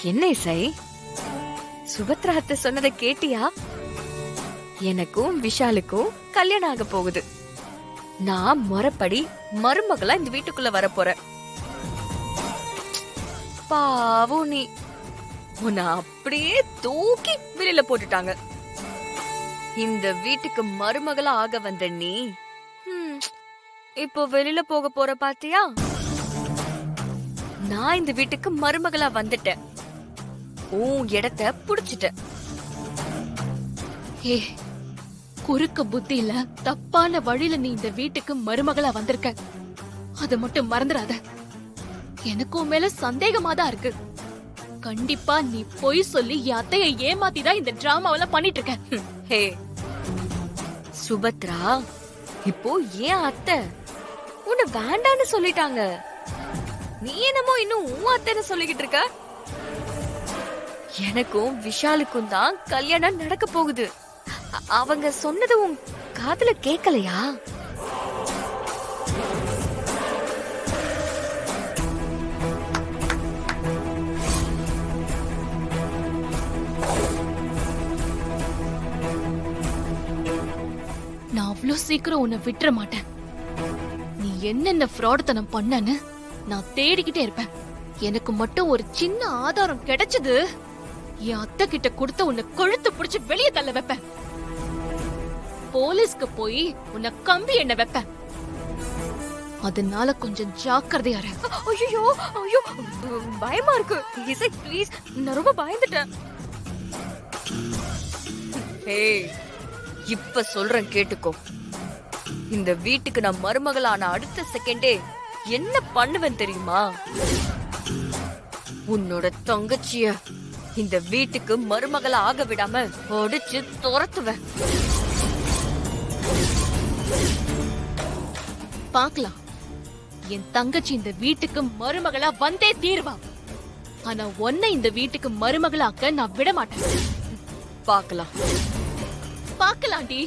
என்ன இசை, சுபத்ரா அத்தை சொன்னதை கேட்டியா? எனக்கும் விஷாலுக்கும் கல்யாணம் ஆக போகுது. நான் முறைப்படி மருமகளா இந்த வீட்டுக்குள்ள வரப்போறேன். பாவம் நீ, உன்னை அப்படியே தூக்கி வெளியில போட்டுட்டாங்க. இந்த வீட்டுக்கு மருமகளா ஆக வந்த நீ இப்போ வெளியில போக போற பாத்தியா? நான் இந்த வீட்டுக்கு மருமகளா வந்துட்டேன். உன் இடத்த புடிச்சிட்டேன். ஏ, குறுக்க புத்தியில தப்பான வழியில நீ இந்த வீட்டுக்கு மருமகளா வந்திருக்க. அத மட்டும் மறந்துடாத. எனக்கும் மேல சந்தேகமா தான் இருக்கு. கண்டிப்பா நீ பொய் சொல்லி என் அத்தைய ஏமாத்திதான் இந்த டிராமாவெல்லாம் பண்ணிட்டு இருக்க. ஹே சுபத்ரா, இப்போ ஏன் அத்தை உன்னை வேண்டான்னு சொல்லிட்டாங்க. நீ என்னமோ இன்னும் உன் அத்தைன்னு சொல்லிக்கிட்டு இருக்க. எனக்கும் விஷாலுக்கும் தான் கல்யாணம் நடக்க போகுது. அவங்க சொன்னது உன் காதுல கேக்கலையா? நான் அவ்வளவு சீக்கிரம் உன்னை விட்டுற மாட்டேன். நீ என்னென்ன ஃப்ராடுத்தனம் பண்ணன்னு நான் தேடிக்கிட்டே இருப்பேன். எனக்கு மட்டும் ஒரு சின்ன ஆதாரம் கிடைச்சது, என் அத்தை கிட்ட கொடுத்த உன்னை கொழுத்து புடிச்சு வெளியே தள்ள வைப்பேன். போலீஸ்க்கு போய் உன்னை கம்பி எண்ண வைப்பேன். அதனால கொஞ்சம் ஜாக்கிரதையா இரு. ஐயோ ஐயோ, பயமா இருக்கு இசை, ப்ளீஸ். நான் ரொம்ப பயந்துட்டேன். ஏய், இப்ப சொல்றேன் கேட்டுக்கோ. இந்த வீட்டுக்கு நான் மருமகளான அடுத்த செகண்டே என்ன பண்ணுவேன் தெரியுமா? உன்னோட தங்கச்சிய இந்த வீட்டுக்கு மருமகளா ஆக விடாம ஒடிச்சு துரத்துவேன். பாக்கலாம், என் தங்கச்சி இந்த வீட்டுக்கு மருமகளா வந்தே தீர்வா. ஆனா உன்னை இந்த வீட்டுக்கு மருமகளாக்க நான் விட மாட்டேன். பாக்கலாம். பாக்கலாண்டி.